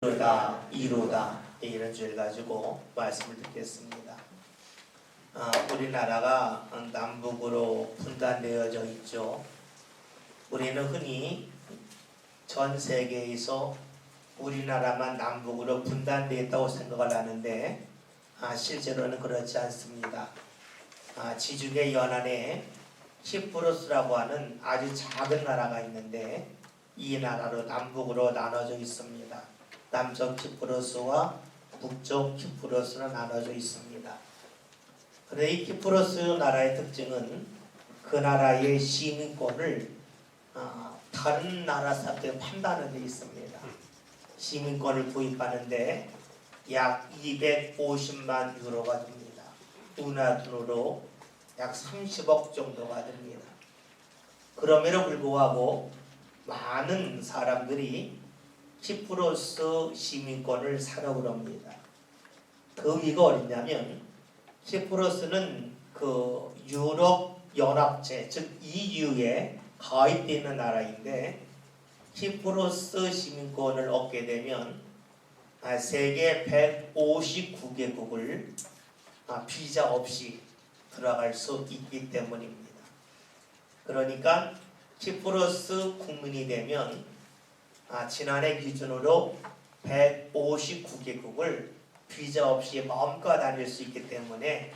이루다 이런 주제를 가지고 말씀을 드리겠습니다. 우리나라가 남북으로 분단되어져 있죠. 우리는 흔히 전 세계에서 우리나라만 남북으로 분단되어 있다고 생각을 하는데 실제로는 그렇지 않습니다. 지중해 연안에 키프로스라고 하는 아주 작은 나라가 있는데 이 나라로 남북으로 나눠져 있습니다. 남쪽 키프로스와 북쪽 키프로스로 나눠져 있습니다. 그런데 이 키프로스 나라의 특징은 그 나라의 시민권을 다른 나라 사람들이 판다는 데 있습니다. 시민권을 구입하는데 약 250만 유로가 됩니다. 우리나라 돈으로 약 30억 정도가 됩니다. 그럼에도 불구하고 많은 사람들이 키프로스 시민권을 사려고 합니다. 그 의미가 어디냐면 키프로스는 그 유럽 연합체 즉 EU에 가입되어 있는 나라인데 키프로스 시민권을 얻게 되면 세계 159개국을 비자 없이 들어갈 수 있기 때문입니다. 그러니까 키프로스 국민이 되면 지난해 기준으로 159개국을 비자 없이 마음껏 다닐 수 있기 때문에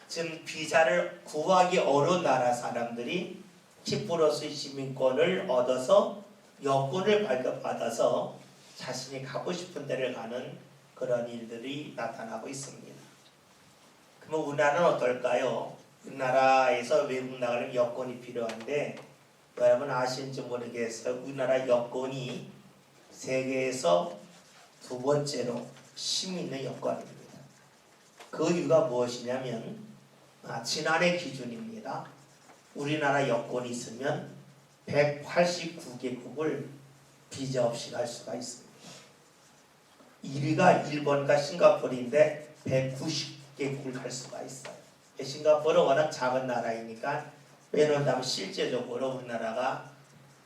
지금 비자를 구하기 어려운 나라 사람들이 키프로스 시민권을 얻어서 여권을 발급받아서 자신이 가고 싶은 데를 가는 그런 일들이 나타나고 있습니다. 그럼 우리나라는 어떨까요? 우리나라에서 외국 나가려면 여권이 필요한데 여러분 아시는지 모르겠어요. 우리나라 여권이 세계에서 두 번째로 힘이 있는 여권입니다. 그 이유가 무엇이냐면 지난해 기준입니다. 우리나라 여권이 있으면 189개국을 비자 없이 갈 수가 있습니다. 1위가 일본과 싱가포르인데 190개국을 갈 수가 있어요. 싱가포르는 워낙 작은 나라이니까 왜냐하면 실제적으로 우리나라가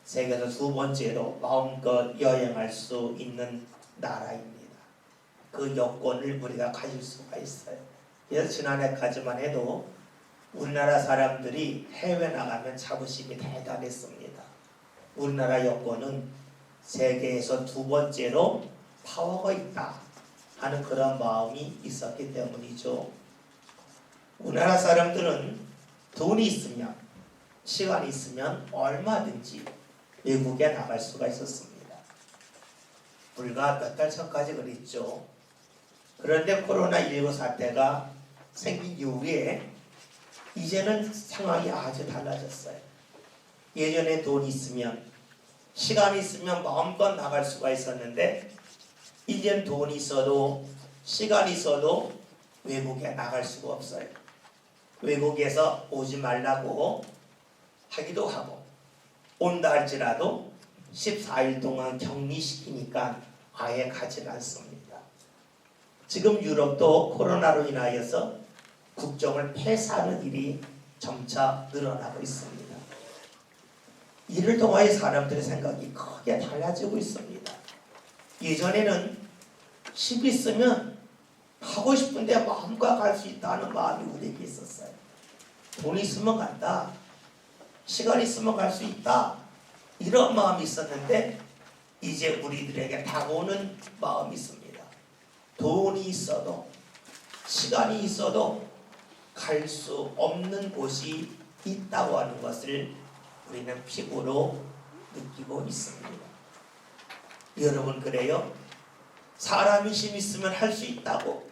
세계에서 두 번째로 마음껏 여행할 수 있는 나라입니다. 그 여권을 우리가 가질 수가 있어요. 그래서 지난해까지만 해도 우리나라 사람들이 해외 나가면 자부심이 대단했습니다. 우리나라 여권은 세계에서 두 번째로 파워가 있다 하는 그런 마음이 있었기 때문이죠. 우리나라 사람들은 돈이 있으면 시간이 있으면 얼마든지 외국에 나갈 수가 있었습니다. 불과 몇 달 전까지 그랬죠. 그런데 코로나19 사태가 생긴 이후에 이제는 상황이 아주 달라졌어요. 예전에 돈이 있으면 시간이 있으면 마음껏 나갈 수가 있었는데 이제는 돈이 있어도 시간이 있어도 외국에 나갈 수가 없어요. 외국에서 오지 말라고 하기도 하고 온다 할지라도 14일 동안 격리시키니까 아예 가지 않습니다. 지금 유럽도 코로나로 인하여서 국정을 폐쇄하는 일이 점차 늘어나고 있습니다. 이를 통하여 사람들의 생각이 크게 달라지고 있습니다. 예전에는 집 있으면 가고 싶은데 마음껏 갈 수 있다는 마음이 우리에게 있었어요. 돈 있으면 간다. 시간 있으면 갈 수 있다. 이런 마음이 있었는데 이제 우리들에게 다가오는 마음이 있습니다. 돈이 있어도 시간이 있어도 갈 수 없는 곳이 있다고 하는 것을 우리는 피부로 느끼고 있습니다. 여러분 그래요? 사람이 힘 있으면 할 수 있다고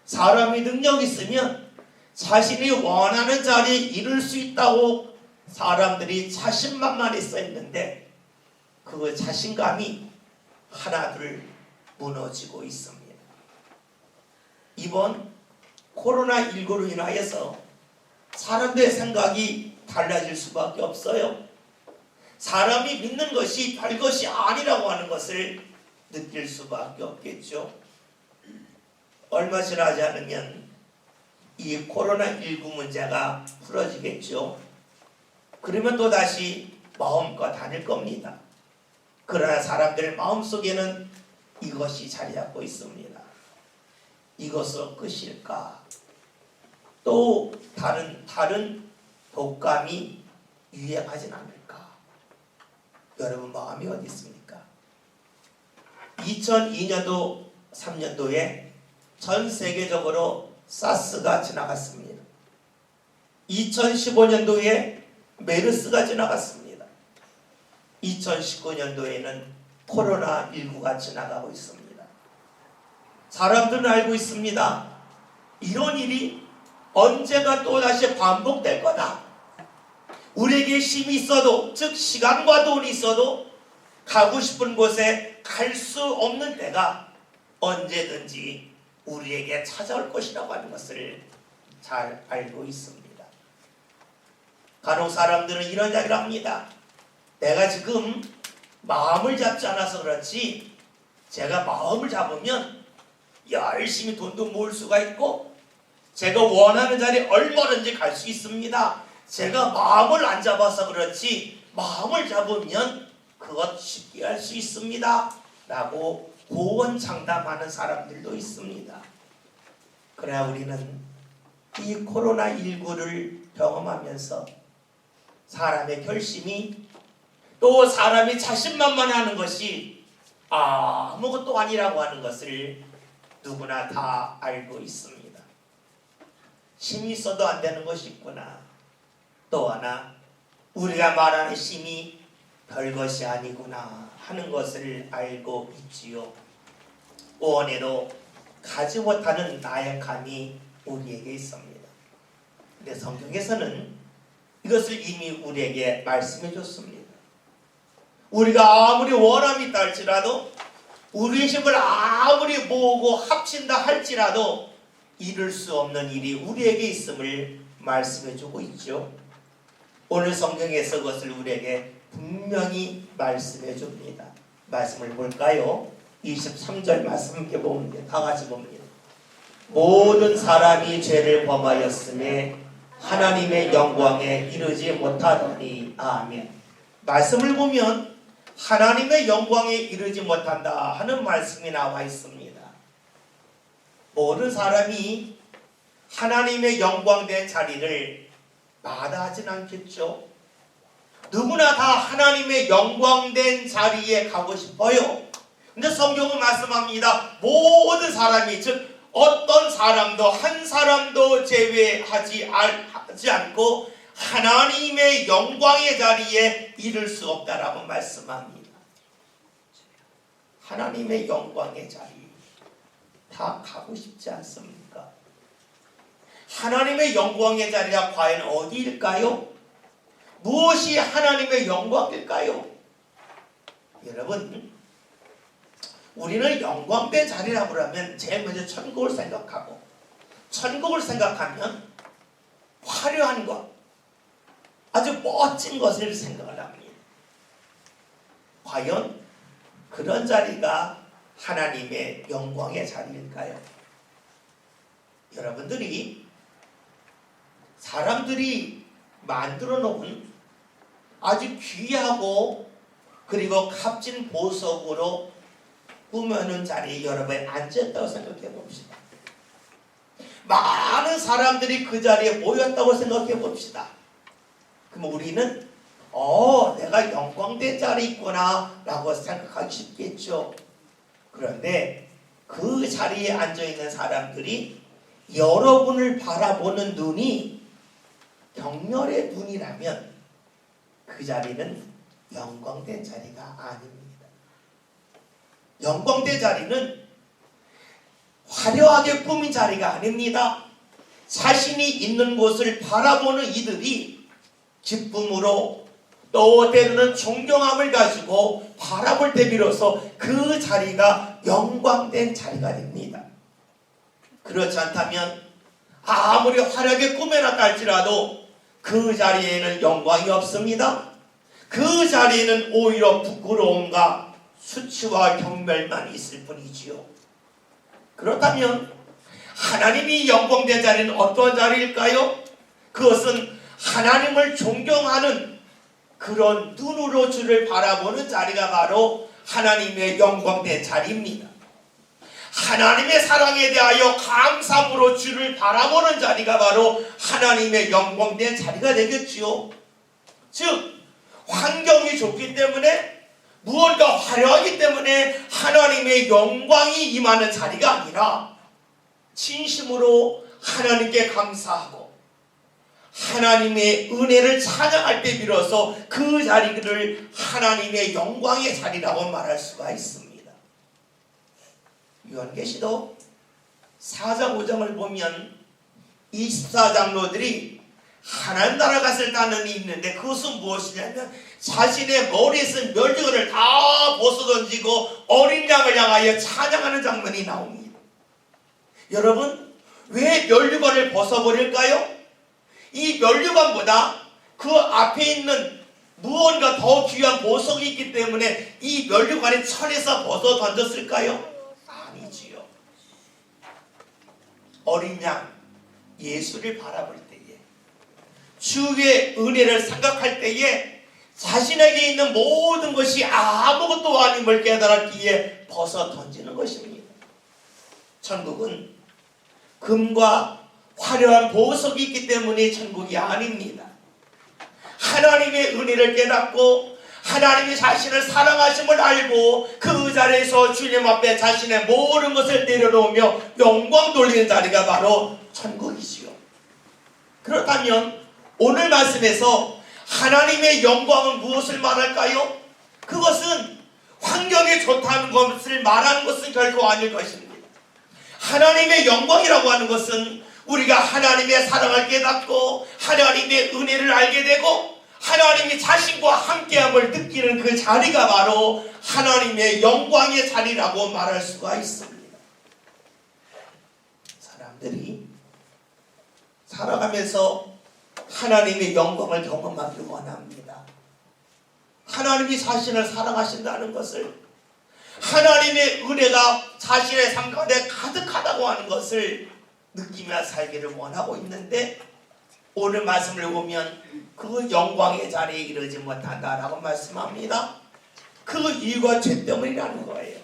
사람이 능력 있으면 자신이 원하는 자리에 이룰 수 있다고 사람들이 자신만만히 써있는데 그 자신감이 하나둘 무너지고 있습니다. 이번 코로나19로 인하여서 사람들의 생각이 달라질 수밖에 없어요. 사람이 믿는 것이 별것이 아니라고 하는 것을 느낄 수밖에 없겠죠. 얼마 지나지 않으면 이 코로나19 문제가 풀어지겠죠. 그러면 또다시 마음껏 다닐 겁니다. 그러나 사람들 마음속에는 이것이 자리 잡고 있습니다. 이것으로 끝일까? 또 다른 독감이 유행하진 않을까? 여러분 마음이 어디 있습니까? 2002년도 3년도에 전 세계적으로 사스가 지나갔습니다. 2015년도에 메르스가 지나갔습니다. 2019년도에는 코로나19가 지나가고 있습니다. 사람들은 알고 있습니다. 이런 일이 언제가 또다시 반복될 거다. 우리에게 힘이 있어도, 즉 시간과 돈이 있어도 가고 싶은 곳에 갈 수 없는 때가 언제든지 우리에게 찾아올 것이라고 하는 것을 잘 알고 있습니다. 간혹 사람들은 이런 이야기를 합니다. 내가 지금 마음을 잡지 않아서 그렇지 제가 마음을 잡으면 열심히 돈도 모을 수가 있고 제가 원하는 자리에 얼마든지 갈 수 있습니다. 제가 마음을 안 잡아서 그렇지 마음을 잡으면 그것 쉽게 할 수 있습니다. 라고 고언장담하는 사람들도 있습니다. 그래야 우리는 이 코로나19를 경험하면서 사람의 결심이 또 사람이 자신만만하는 것이 아무것도 아니라고 하는 것을 누구나 다 알고 있습니다. 힘이 있어도 안 되는 것이 있구나. 또 하나 우리가 말하는 힘이 별것이 아니구나 하는 것을 알고 있지요. 원해도 가지 못하는 나약함이 우리에게 있습니다. 근데 성경에서는 이것을 이미 우리에게 말씀해 줬습니다. 우리가 아무리 원함이 있다 할지라도 우리의 힘을 아무리 모으고 합친다 할지라도 이룰 수 없는 일이 우리에게 있음을 말씀해 주고 있죠. 오늘 성경에서 그것을 우리에게 분명히 말씀해 줍니다. 말씀을 볼까요? 23절 말씀 함께 봅니다. 다 같이 봅니다. 모든 사람이 죄를 범하였음에 하나님의 영광에 이르지 못하더니. 아멘. 말씀을 보면 하나님의 영광에 이르지 못한다 하는 말씀이 나와 있습니다. 모든 사람이 하나님의 영광된 자리를 마다하진 않겠죠. 누구나 다 하나님의 영광된 자리에 가고 싶어요. 근데 성경은 말씀합니다. 모든 사람이, 즉 어떤 사람도 한 사람도 제외하지 않고 하나님의 영광의 자리에 이를 수 없다라고 말씀합니다. 하나님의 영광의 자리 다 가고 싶지 않습니까? 하나님의 영광의 자리가 과연 어디일까요? 무엇이 하나님의 영광일까요? 여러분, 우리는 영광된 자리라고 하면 제일 먼저 천국을 생각하고, 천국을 생각하면 화려한 것, 아주 멋진 것을 생각을 합니다. 과연 그런 자리가 하나님의 영광의 자리일까요? 여러분들이 사람들이 만들어 놓은 아주 귀하고 그리고 값진 보석으로 꾸며놓은 자리에 여러분이 앉았다고 생각해 봅시다. 많은 사람들이 그 자리에 모였다고 생각해 봅시다. 그럼 우리는 내가 영광된 자리에 있구나 라고 생각하기 쉽겠죠. 그런데 그 자리에 앉아있는 사람들이 여러분을 바라보는 눈이 경멸의 눈이라면 그 자리는 영광된 자리가 아닙니다. 영광된 자리는 화려하게 꾸민 자리가 아닙니다. 자신이 있는 곳을 바라보는 이들이 기쁨으로 또 때로는 존경함을 가지고 바라볼 때 비로소 그 자리가 영광된 자리가 됩니다. 그렇지 않다면 아무리 화려하게 꾸며놨다 할지라도 그 자리에는 영광이 없습니다. 그 자리에는 오히려 부끄러움과 수치와 경멸만 있을 뿐이지요. 그렇다면 하나님이 영광된 자리는 어떤 자리일까요? 그것은 하나님을 존경하는 그런 눈으로 주를 바라보는 자리가 바로 하나님의 영광된 자리입니다. 하나님의 사랑에 대하여 감사함으로 주를 바라보는 자리가 바로 하나님의 영광된 자리가 되겠지요. 즉 환경이 좋기 때문에, 무언가 화려하기 때문에 하나님의 영광이 임하는 자리가 아니라 진심으로 하나님께 감사하고 하나님의 은혜를 찬양할 때 비로소 그 자리를 하나님의 영광의 자리라고 말할 수가 있습니다. 요한계시록 4장 5장을 보면 24장로들이 하나님 나라 갔을 따는이 있는데, 그것은 무엇이냐면 자신의 머리에서 멸류관을 다 벗어던지고 어린 양을 향하여 찬양하는 장면이 나옵니다. 여러분, 왜 멸류관을 벗어버릴까요? 이 멸류관보다 그 앞에 있는 무언가 더 귀한 보석이 있기 때문에 이 멸류관의 철에서 벗어 던졌을까요? 아니지요. 어린 양 예수를 바라볼 때에, 주의 은혜를 생각할 때에 자신에게 있는 모든 것이 아무것도 아님을 깨달았기에 벗어 던지는 것입니다. 천국은 금과 화려한 보석이 있기 때문에 천국이 아닙니다. 하나님의 은혜를 깨닫고 하나님이 자신을 사랑하심을 알고 그 자리에서 주님 앞에 자신의 모든 것을 내려놓으며 영광 돌리는 자리가 바로 천국이지요. 그렇다면 오늘 말씀에서 하나님의 영광은 무엇을 말할까요? 그것은 환경이 좋다는 것을 말하는 것은 결코 아닐 것입니다. 하나님의 영광이라고 하는 것은 우리가 하나님의 사랑을 깨닫고 하나님의 은혜를 알게 되고 하나님이 자신과 함께함을 느끼는 그 자리가 바로 하나님의 영광의 자리라고 말할 수가 있습니다. 사람들이 살아가면서 하나님의 영광을 경험하기 원합니다. 하나님이 자신을 사랑하신다는 것을, 하나님의 은혜가 자신의 삶 가운데 가득하다고 하는 것을 느끼며 살기를 원하고 있는데, 오늘 말씀을 보면 그 영광의 자리에 이르지 못한다라고 말씀합니다. 그 이유가 죄 때문이라는 거예요.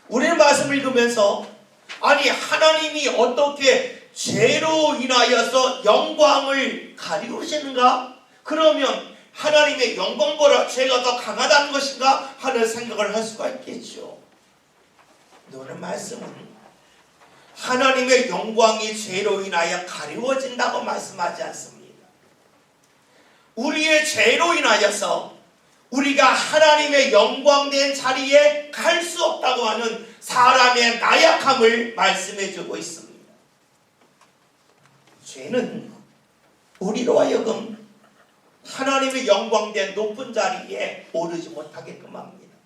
우리는 말씀을 읽으면서, 아니 하나님이 어떻게 죄로 인하여서 영광을 가리우시는가? 그러면 하나님의 영광보다 죄가 더 강하다는 것인가? 하는 생각을 할 수가 있겠죠. 오늘 말씀은 하나님의 영광이 죄로 인하여 가리워진다고 말씀하지 않습니다. 우리의 죄로 인하여서 우리가 하나님의 영광된 자리에 갈 수 없다고 하는 사람의 나약함을 말씀해 주고 있습니다. 죄는 우리로 하여금 하나님의 영광된 높은 자리에 오르지 못하게끔 합니다.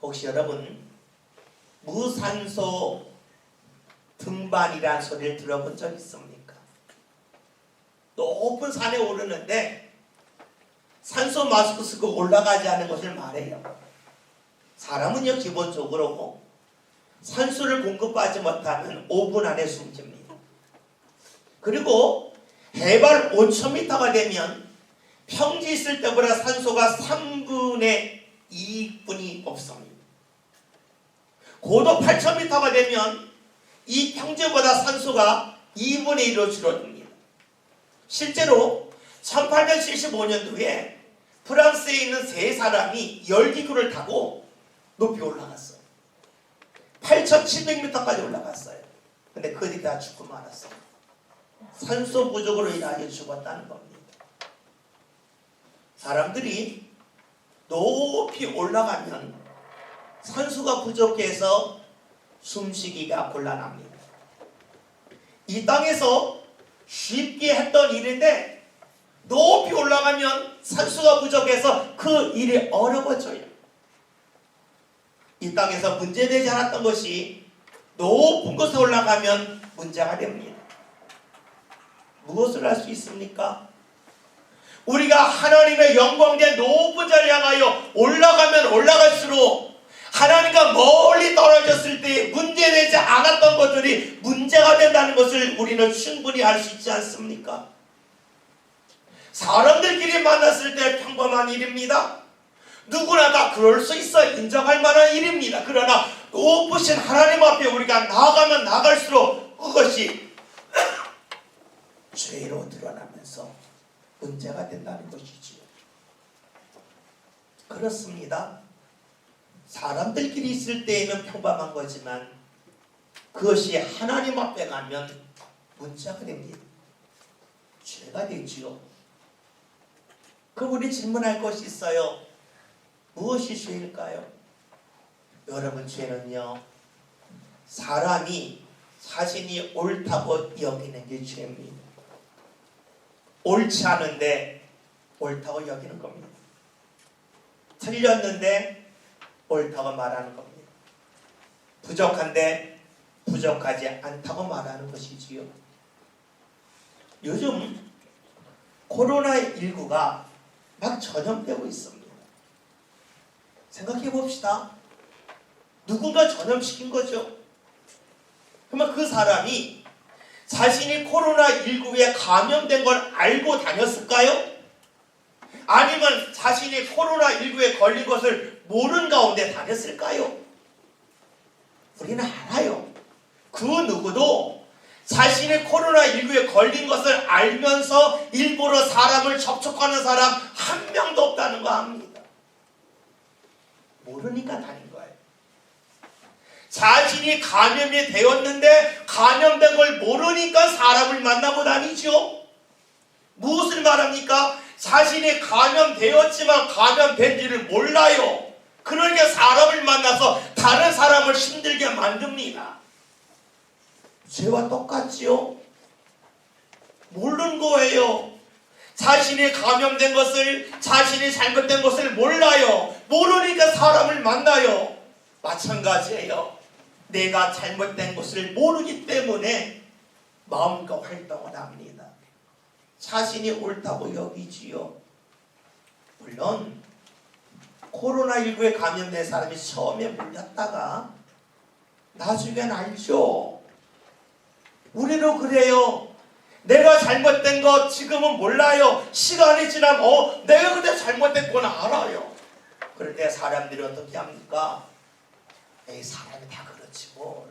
혹시 여러분 무산소 등반이라는 소리를 들어본 적 있습니까? 높은 산에 오르는데 산소 마스크 쓰고 올라가지 않은 것을 말해요. 사람은요 기본적으로 산소를 공급하지 못하면 5분 안에 숨집니다. 그리고 해발 5,000m가 되면 평지 있을 때보다 산소가 3분의 2분이 없습니다. 고도 8,000m가 되면 이 평지보다 산소가 2분의 1로 줄어듭니다. 실제로 1875년도에 프랑스에 있는 세 사람이 열기구를 타고 높이 올라갔어요. 8,700m까지 올라갔어요. 근데 그들이 다 죽고 말았어요. 산소 부족으로 인하여 죽었다는 겁니다. 사람들이 높이 올라가면 산소가 부족해서 숨쉬기가 곤란합니다. 이 땅에서 쉽게 했던 일인데 높이 올라가면 산소가 부족해서 그 일이 어려워져요. 이 땅에서 문제되지 않았던 것이 높은 곳에 올라가면 문제가 됩니다. 무엇을 할 수 있습니까? 우리가 하나님의 영광된 높은 자리에 향하여 올라가면 올라갈수록 하나님과 멀리 떨어졌을 때 문제되지 않았던 것들이 문제가 된다는 것을 우리는 충분히 알 수 있지 않습니까? 사람들끼리 만났을 때 평범한 일입니다. 누구나 다 그럴 수 있어 인정할 만한 일입니다. 그러나 높으신 하나님 앞에 우리가 나아가면 나갈수록 그것이 죄로 드러나면서 문제가 된다는 것이지요. 그렇습니다. 사람들끼리 있을 때에는 평범한 거지만 그것이 하나님 앞에 가면 문제가 됩니다. 죄가 되지요. 그럼 우리 질문할 것이 있어요. 무엇이 죄일까요? 여러분, 죄는요, 사람이 자신이 옳다고 여기는 게 죄입니다. 옳지 않은데 옳다고 여기는 겁니다. 틀렸는데 옳다고 말하는 겁니다. 부족한데 부족하지 않다고 말하는 것이지요. 요즘 코로나19가 막 전염되고 있습니다. 생각해 봅시다. 누군가 전염시킨 거죠. 그러면 그 사람이 자신이 코로나19에 감염된 걸 알고 다녔을까요? 아니면 자신이 코로나19에 걸린 것을 모르는 가운데 다녔을까요? 우리는 알아요. 그 누구도 자신이 코로나19에 걸린 것을 알면서 일부러 사람을 접촉하는 사람 한 명도 없다는 거 압니다. 모르니까 다닌 거예요. 자신이 감염이 되었는데 감염된 걸 모르니까 사람을 만나고 다니죠. 무엇을 말합니까? 자신이 감염되었지만 감염된지를 몰라요. 그러니까 사람을 만나서 다른 사람을 힘들게 만듭니다. 죄와 똑같지요? 모르는 거예요. 자신이 감염된 것을, 자신이 잘못된 것을 몰라요. 모르니까 사람을 만나요. 마찬가지예요. 내가 잘못된 것을 모르기 때문에 마음과 활동을 합니다. 자신이 옳다고 여기지요. 물론 코로나19에 감염된 사람이 처음에 물렸다가 나중엔 알죠. 우리도 그래요. 내가 잘못된 것 지금은 몰라요. 시간이 지나면 내가 그때 잘못됐구나 알아요. 그럴 때 사람들이 어떻게 합니까? 에이, 사람이 다 그렇지 뭘.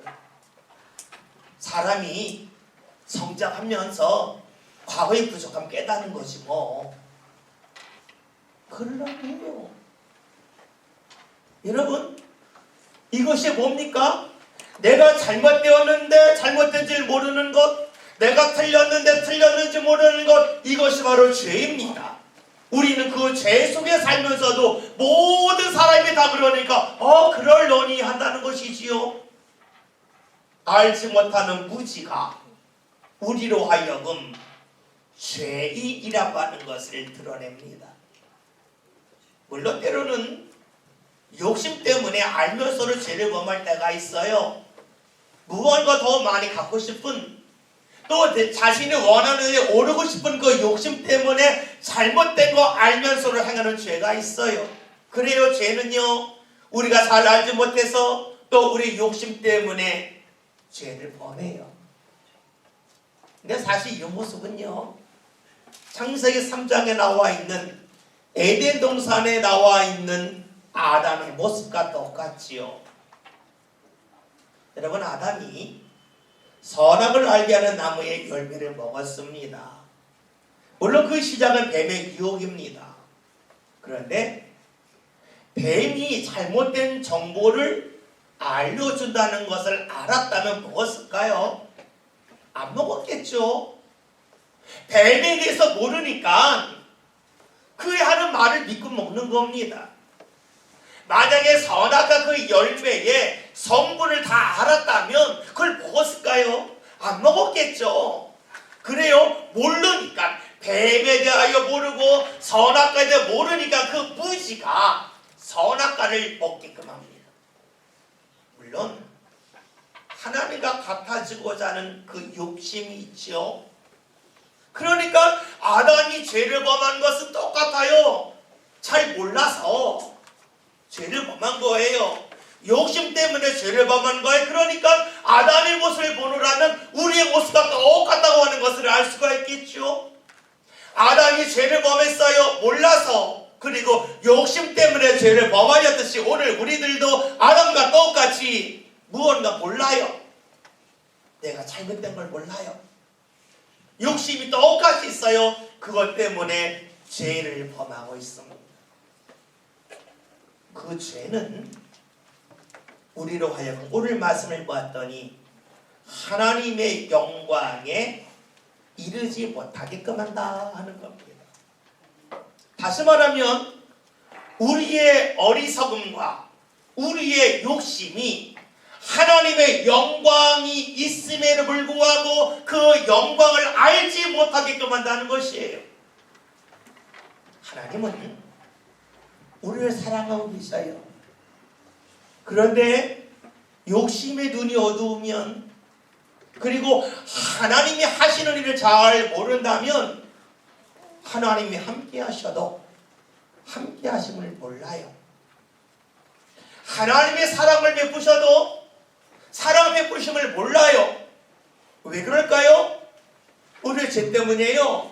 사람이 성장하면서 과거의 부족함 깨닫는 거지 뭐. 그러려고. 여러분, 이것이 뭡니까? 내가 잘못되었는데 잘못된 줄 모르는 것, 내가 틀렸는데 틀렸는지 모르는 것, 이것이 바로 죄입니다. 우리는 그 죄 속에 살면서도 모든 사람이 다 그러니까 그럴려니 한다는 것이지요. 알지 못하는 무지가 우리로 하여금 죄이라고 하는 것을 드러냅니다. 물론 때로는 욕심 때문에 알면서도 죄를 범할 때가 있어요. 무언가 더 많이 갖고 싶은, 또 자신이 원하는 데 오르고 싶은 그 욕심 때문에 잘못된 거 알면서도 행하는 죄가 있어요. 그래요. 죄는요, 우리가 잘 알지 못해서 또 우리 욕심 때문에 죄를 범해요. 근데 사실 이 모습은요, 창세기 3장에 나와 있는 에덴 동산에 나와 있는 아담의 모습과 똑같지요. 여러분, 아담이 선악을 알게 하는 나무의 열매를 먹었습니다. 물론 그 시작은 뱀의 유혹입니다. 그런데 뱀이 잘못된 정보를 알려준다는 것을 알았다면 먹었을까요? 안 먹었겠죠. 뱀에 대해서 모르니까 그의 하는 말을 믿고 먹는 겁니다. 만약에 선악과 그 열매의 성분을 다 알았다면 그걸 먹었을까요? 안 먹었겠죠. 그래요. 모르니까, 뱀에 대하여 모르고 선악과에 대해 모르니까 그 무지가 선악과를 먹게끔 합니다. 물론 하나님과 같아지고자 하는 그 욕심이 있죠. 그러니까 아담이 죄를 범한 것은 똑같아요. 잘 몰라서 죄를 범한 거예요. 욕심 때문에 죄를 범한 거예요. 그러니까 아담의 모습을 보느라면 우리의 모습과 똑같다고 하는 것을 알 수가 있겠죠. 아담이 죄를 범했어요. 몰라서. 그리고 욕심 때문에 죄를 범하였듯이 오늘 우리들도 아담과 똑같이 무언가 몰라요. 내가 잘못된 걸 몰라요. 욕심이 똑같이 있어요. 그것 때문에 죄를 범하고 있습니다. 그 죄는 우리로 하여금 오늘 말씀을 보았더니 하나님의 영광에 이르지 못하게끔 한다 하는 겁니다. 다시 말하면 우리의 어리석음과 우리의 욕심이 하나님의 영광이 있음에도 불구하고 그 영광을 알지 못하게끔 한다는 것이에요. 하나님은 우리를 사랑하고 계셔요. 그런데 욕심의 눈이 어두우면, 그리고 하나님이 하시는 일을 잘 모른다면 하나님이 함께 하셔도 함께 하심을 몰라요. 하나님의 사랑을 베푸셔도 사랑 베푸심을 몰라요. 왜 그럴까요? 우리의 죄 때문이에요.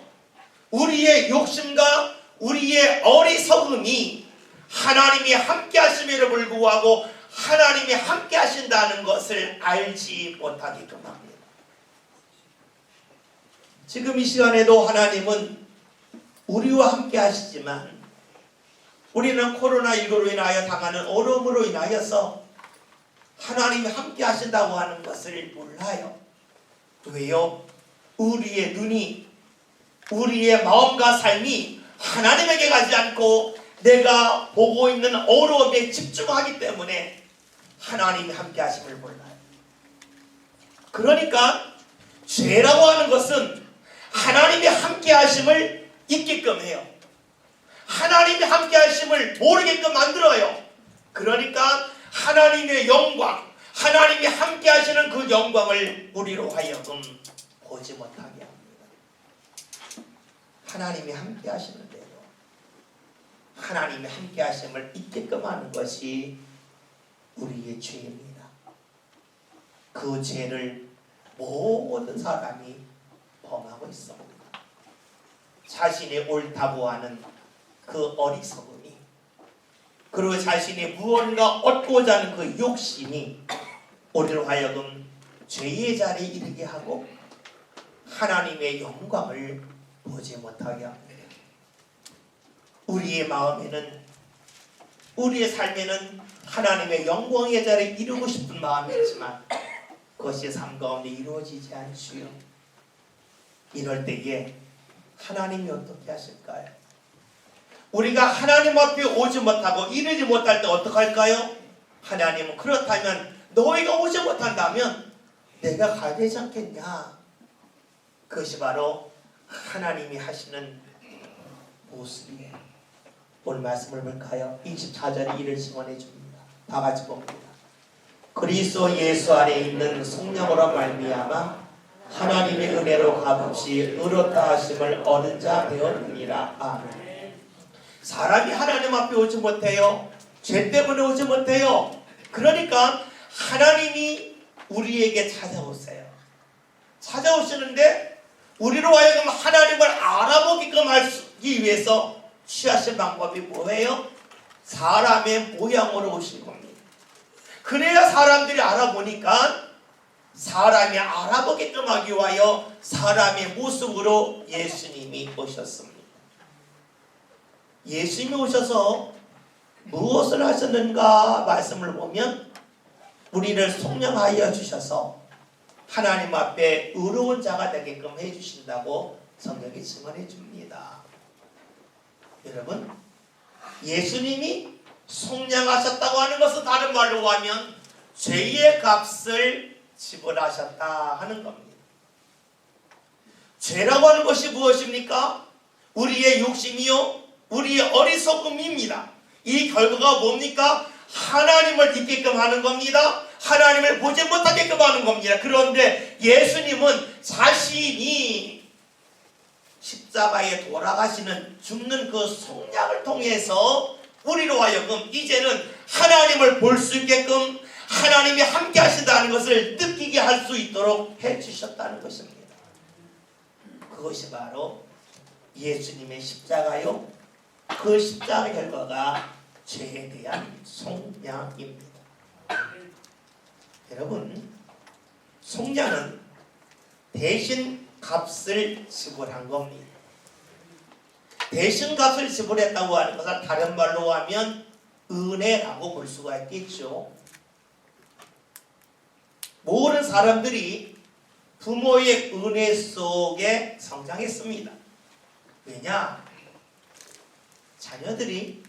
우리의 욕심과 우리의 어리석음이 하나님이 함께 하심에도 불구하고 하나님이 함께 하신다는 것을 알지 못하게끔 합니다. 지금 이 시간에도 하나님은 우리와 함께 하시지만 우리는 코로나19로 인하여 당하는 어려움으로 인하여서 하나님이 함께 하신다고 하는 것을 몰라요. 왜요? 우리의 눈이, 우리의 마음과 삶이 하나님에게 가지 않고 내가 보고 있는 어려움에 집중하기 때문에 하나님이 함께 하심을 몰라요. 그러니까 죄라고 하는 것은 하나님이 함께 하심을 잊게끔 해요. 하나님이 함께 하심을 모르게끔 만들어요. 그러니까 하나님의 영광, 하나님이 함께 하시는 그 영광을 우리로 하여금 보지 못하게 합니다. 하나님이 함께 하시는데요, 하나님이 함께 하심을 잊게끔 하는 것이 우리의 죄입니다. 그 죄를 모든 사람이 범하고 있습니다. 자신이 옳다고 하는 그 어리석음이, 그리고 자신이 무언가 얻고자 하는 그 욕심이 우리로 하여금 죄의 자리에 이르게 하고 하나님의 영광을 보지 못하게 합니다. 우리의 마음에는, 우리의 삶에는 하나님의 영광의 자리에 이루고 싶은 마음이 있지만 그것이 삶 가운데 이루어지지 않지요. 이럴 때에 하나님이 어떻게 하실까요? 우리가 하나님 앞에 오지 못하고 이르지 못할 때 어떻게 할까요? 하나님은 그렇다면 너희가 오지 못한다면 내가 가야 되지 않겠냐? 그것이 바로 하나님이 하시는 모습이에요. 오늘 말씀을 볼까요? 24절에 이를 증언해 줍니다. 다 같이 봅니다. 그리스도 예수 안에 있는 성령으로 말미암아 하나님의 은혜로 값없이 의롭다 하심을 얻은 자 되었느니라. 아멘. 사람이 하나님 앞에 오지 못해요. 죄 때문에 오지 못해요. 그러니까 하나님이 우리에게 찾아오세요. 찾아오시는데 우리로 하여금 하나님을 알아보게끔 하기 위해서 취하신 방법이 뭐예요? 사람의 모양으로 오신 겁니다. 그래야 사람들이 알아보니까 사람이 알아보게끔 하기 위하여 사람의 모습으로 예수님이 오셨습니다. 예수님이 오셔서 무엇을 하셨는가 말씀을 보면 우리를 속량하여 주셔서 하나님 앞에 의로운 자가 되게끔 해주신다고 성경이 증언해 줍니다. 여러분, 예수님이 속량하셨다고 하는 것은 다른 말로 하면 죄의 값을 지불하셨다 하는 겁니다. 죄라고 하는 것이 무엇입니까? 우리의 욕심이요, 우리의 어리석음입니다. 이 결과가 뭡니까? 하나님을 잊게끔 하는 겁니다. 하나님을 보지 못하게끔 하는 겁니다. 그런데 예수님은 자신이 십자가에 돌아가시는, 죽는 그 속량을 통해서 우리로 하여금 이제는 하나님을 볼 수 있게끔 하나님이 함께 하신다는 것을 느끼게 할 수 있도록 해주셨다는 것입니다. 그것이 바로 예수님의 십자가요, 그 십자가의 결과가 죄에 대한 속량입니다. 여러분, 속량은 대신 값을 지불한 겁니다. 대신 값을 지불했다고 하는 것은 다른 말로 하면 은혜라고 볼 수가 있겠죠. 모든 사람들이 부모의 은혜 속에 성장했습니다. 왜냐? 자녀들이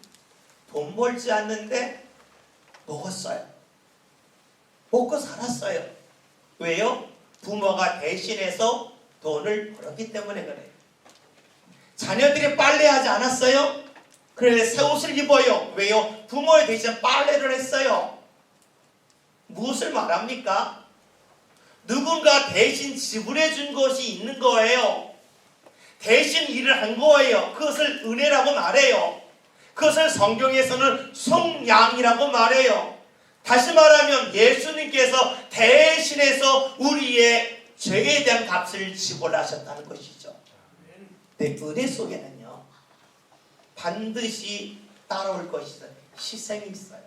돈 벌지 않는데 먹었어요. 먹고 살았어요. 왜요? 부모가 대신해서 돈을 벌었기 때문에 그래요. 자녀들이 빨래하지 않았어요? 그래서 새 옷을 입어요. 왜요? 부모의 대신 빨래를 했어요. 무엇을 말합니까? 누군가 대신 지불해 준 것이 있는 거예요. 대신 일을 한 거예요. 그것을 은혜라고 말해요. 그것을 성경에서는 속량이라고 말해요. 다시 말하면 예수님께서 대신해서 우리의 죄에 대한 값을 지불하셨다는 것이죠. 내 은혜 속에는요, 반드시 따라올 것이 있어요. 희생이 있어요.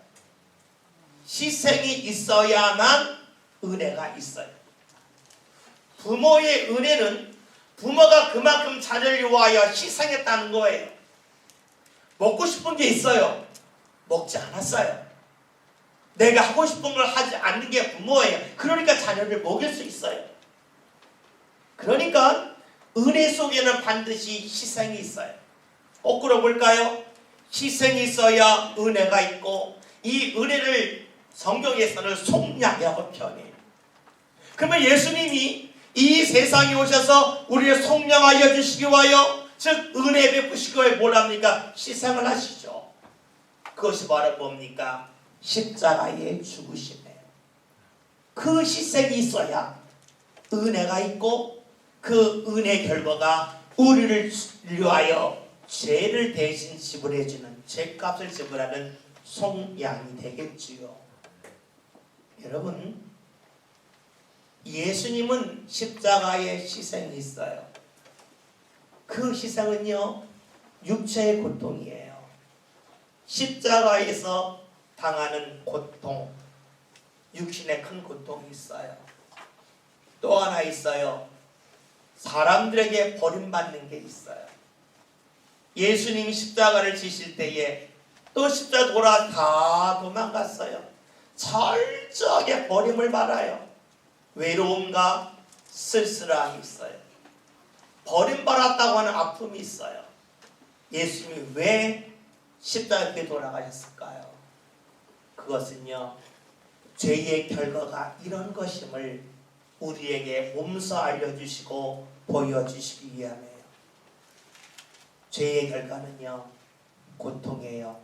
희생이 있어야만 은혜가 있어요. 부모의 은혜는 부모가 그만큼 자녀를 위하여 희생했다는 거예요. 먹고 싶은 게 있어요. 먹지 않았어요. 내가 하고 싶은 걸 하지 않는 게 부모예요. 그러니까 자녀를 먹일 수 있어요. 그러니까 은혜 속에는 반드시 희생이 있어요. 거꾸로 볼까요? 희생이 있어야 은혜가 있고, 이 은혜를 성경에서는 속량이라고 표현해요. 그러면 예수님이 이 세상에 오셔서 우리를 속량하여 주시기 위하여, 즉 은혜 베푸시기 위하여 뭘 합니까? 희생을 하시죠. 그것이 바로 뭡니까? 십자가의 죽으심이에요. 그 희생이 있어야 은혜가 있고, 그 은혜 결과가 우리를 위하여 죄를 대신 지불해주는, 죄값을 지불하는 속량이 되겠지요. 여러분, 예수님은 십자가의 희생이 있어요. 그 희생은요, 육체의 고통이에요. 십자가에서 당하는 고통, 육신의 큰 고통이 있어요. 또 하나 있어요. 사람들에게 버림받는 게 있어요. 예수님이 십자가를 지실 때에 또 십자가 돌아 다 도망갔어요. 철저하게 버림을 받아요. 외로움과 쓸쓸함이 있어요. 버림받았다고 하는 아픔이 있어요. 예수님이 왜 십자가에 돌아가셨을까요? 그것은요, 죄의 결과가 이런 것임을 우리에게 몸소 알려주시고 보여주시기 위함이에요. 죄의 결과는요, 고통이에요.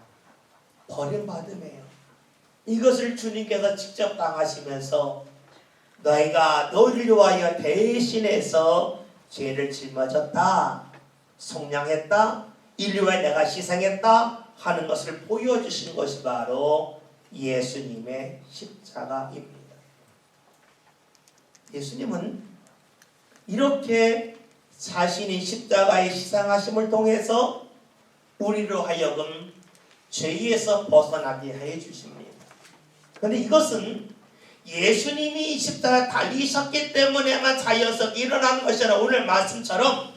버림받음이에요. 이것을 주님께서 직접 당하시면서 너희가 너희를 위하여 대신해서 죄를 짊어졌다, 속량했다, 인류에 내가 희생했다 하는 것을 보여주신 것이 바로 예수님의 십자가입니다. 예수님은 이렇게 자신이 십자가의 희생하심을 통해서 우리로 하여금 죄에서 벗어나게 해 주십니다. 그런데 이것은 예수님이 십자가에 달리셨기 때문에만 자연스럽게 일어나는 것이 아니라 오늘 말씀처럼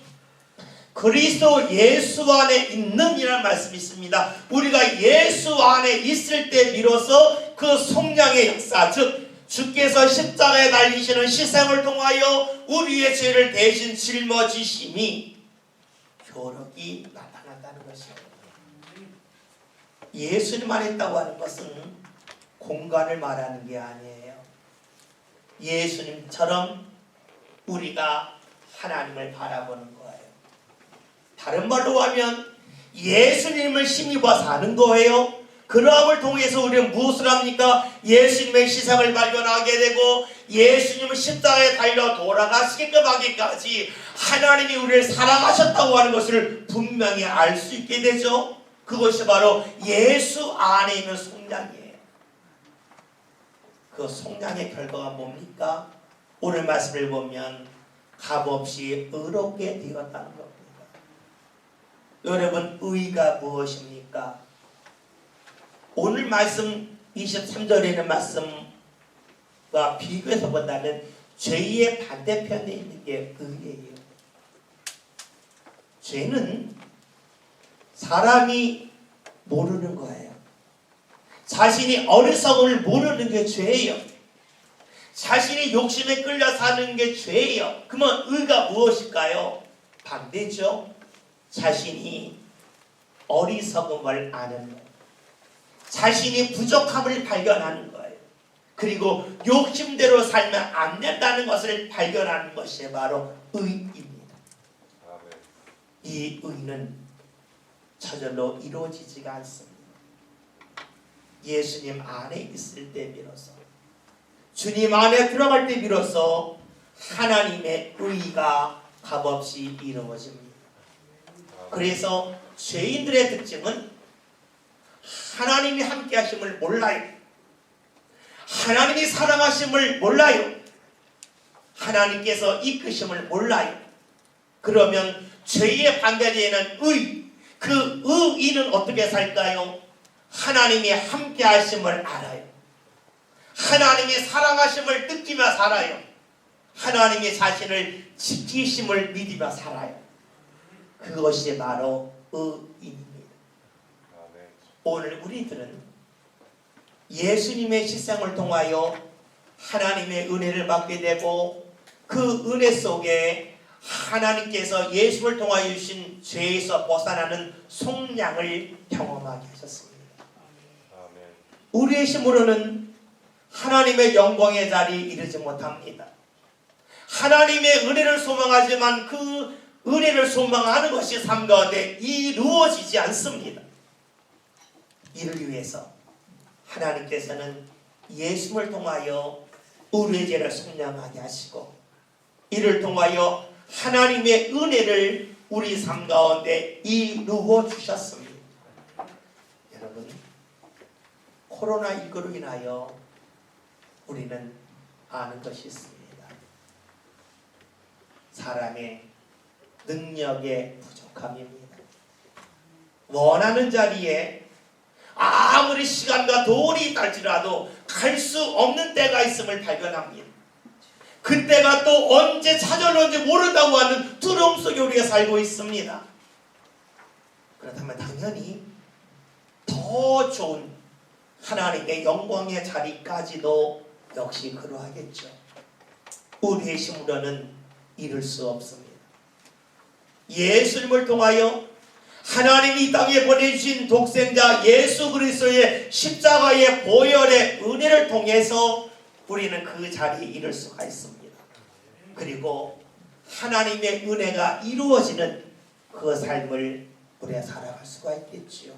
그리스도 예수 안에 있는 이라는 말씀이 있습니다. 우리가 예수 안에 있을 때 비로소 그 속량의 역사, 즉 주께서 십자가에 달리시는 희생을 통하여 우리의 죄를 대신 짊어지심이 효력이 나타난다는 것입니다. 예수님 안에 있다고 하는 것은 공간을 말하는 게 아니에요. 예수님처럼 우리가 하나님을 바라보는 거예요. 다른 말로 하면 예수님을 힘입어 사는 거예요. 그러함을 통해서 우리는 무엇을 합니까? 예수님의 희생을 발견하게 되고 예수님은 십자가에 달려 돌아가시게끔 하기까지 하나님이 우리를 사랑하셨다고 하는 것을 분명히 알 수 있게 되죠. 그것이 바로 예수 안에 있는 속량이에요. 그 속량의 결과가 뭡니까? 오늘 말씀을 보면 값없이 의롭게 되었다는 겁니다. 여러분, 의가 무엇입니까? 오늘 말씀 23절에 있는 말씀과 비교해서 본다면 죄의 반대편에 있는 게 의예요. 죄는 사람이 모르는 거예요. 자신이 어리석음을 모르는 게 죄예요. 자신이 욕심에 끌려 사는 게 죄예요. 그러면 의가 무엇일까요? 반대죠. 자신이 어리석음을 아는 거예요. 자신이 부족함을 발견하는 거예요. 그리고 욕심대로 살면 안 된다는 것을 발견하는 것이 바로 의입니다. 이 의는 저절로 이루어지지가 않습니다. 예수님 안에 있을 때 비로소, 주님 안에 들어갈 때 비로소 하나님의 의가 값없이 이루어집니다. 그래서 죄인들의 특징은 하나님이 함께 하심을 몰라요. 하나님이 사랑하심을 몰라요. 하나님께서 이끄심을 몰라요. 그러면 죄의 반대되는 의, 그 의인은 어떻게 살까요? 하나님이 함께 하심을 알아요. 하나님이 사랑하심을 느끼며 살아요. 하나님이 자신을 지키심을 믿으며 살아요. 그것이 바로 의입니다. 오늘 우리들은 예수님의 희생을 통하여 하나님의 은혜를 받게 되고, 그 은혜 속에 하나님께서 예수를 통하여 주신 죄에서 벗어나는 속량을 경험하게 하셨습니다. 우리의 힘으로는 하나님의 영광의 자리에 이르지 못합니다. 하나님의 은혜를 소망하지만 그 은혜를 소망하는 것이 삶 가운데 이루어지지 않습니다. 이를 위해서 하나님께서는 예수를 통하여 우리의 죄를 속량하게 하시고, 이를 통하여 하나님의 은혜를 우리 삶 가운데 이루어 주셨습니다. 여러분, 코로나19로 인하여 우리는 아는 것이 있습니다. 사람의 능력의 부족함입니다. 원하는 자리에 아무리 시간과 돈이 있달지라도 갈 수 없는 때가 있음을 발견합니다. 그때가 또 언제 찾아올는지 모른다고 하는 두려움 속에 우리가 살고 있습니다. 그렇다면 당연히 더 좋은 하나님의 영광의 자리까지도 역시 그러하겠죠. 우리의 힘으로는 이룰 수 없습니다. 예수님을 통하여 하나님이 이 땅에 보내주신 독생자 예수 그리스도의 십자가의 보혈의 은혜를 통해서 우리는 그 자리에 이룰 수가 있습니다. 그리고 하나님의 은혜가 이루어지는 그 삶을 우리가 살아갈 수가 있겠지요.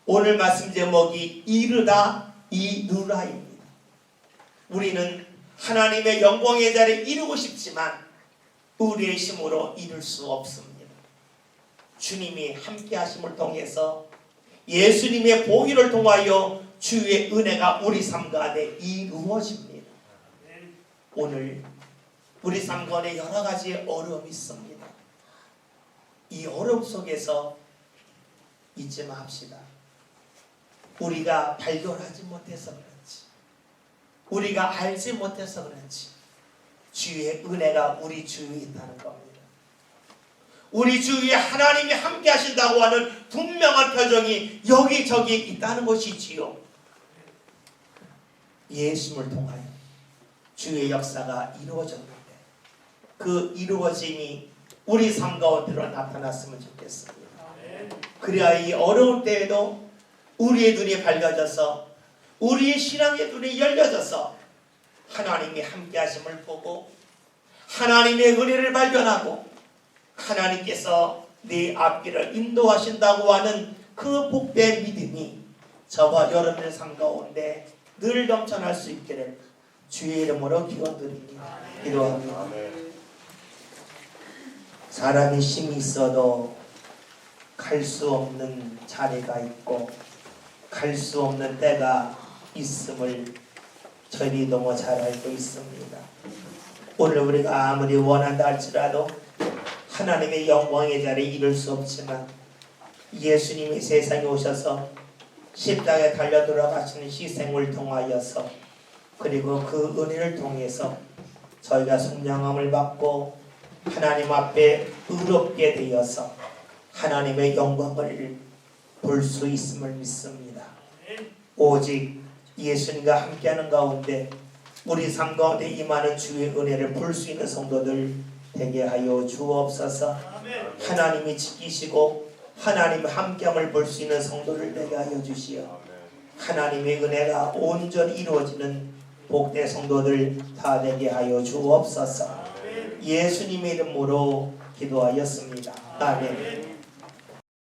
오늘 말씀 제목이 이르다 이루라입니다. 우리는 하나님의 영광의 자리에 이루고 싶지만 우리의 힘으로 이룰 수 없습니다. 주님이 함께 하심을 통해서, 예수님의 보혈을 통하여 주의 은혜가 우리 삶 가운데 이루어집니다. 오늘 우리 삶 가운데 여러 가지 어려움이 있습니다. 이 어려움 속에서 잊지 맙시다. 우리가 발견하지 못해서 그렇지, 우리가 알지 못해서 그렇지, 주의 은혜가 우리 주위에 있다는 겁니다. 우리 주위에 하나님이 함께 하신다고 하는 분명한 표정이 여기저기 있다는 것이지요. 예수를 통하여 주의 역사가 이루어졌는데 그 이루어짐이 우리 삶 가운데로 나타났으면 좋겠습니다. 그래야 이 어려운 때에도 우리의 눈이 밝아져서, 우리의 신앙의 눈이 열려져서 하나님이 함께 하심을 보고 하나님의 은혜를 발견하고 하나님께서 네 앞길을 인도하신다고 하는 그 복된 믿음이 저와 여러분의 삶 가운데 늘 넘쳐날 수 있기를 주의 이름으로 기원드립니다. 기도합니다. 사람이 힘이 있어도 갈 수 없는 자리가 있고 갈 수 없는 때가 있음을 저희 너무 잘 알고 있습니다. 오늘 우리가 아무리 원한다 할지라도 하나님의 영광의 자리에 이를 수 없지만 예수님이 세상에 오셔서 십자가에 달려 돌아가시는 희생을 통하여서 그리고 그 은혜를 통해서 저희가 성령함을 받고 하나님 앞에 의롭게 되어서 하나님의 영광을 볼 수 있음을 믿습니다. 오직 예수님과 함께하는 가운데 우리 삶 가운데 임하는 주의 은혜를 볼 수 있는 성도들 되게 하여 주옵소서. 하나님이 지키시고 하나님 함께함을 볼 수 있는 성도를 되게 하여 주시어 하나님의 은혜가 온전히 이루어지는 복된 성도들 다 되게 하여 주옵소서. 예수님의 이름으로 기도하였습니다. 아멘.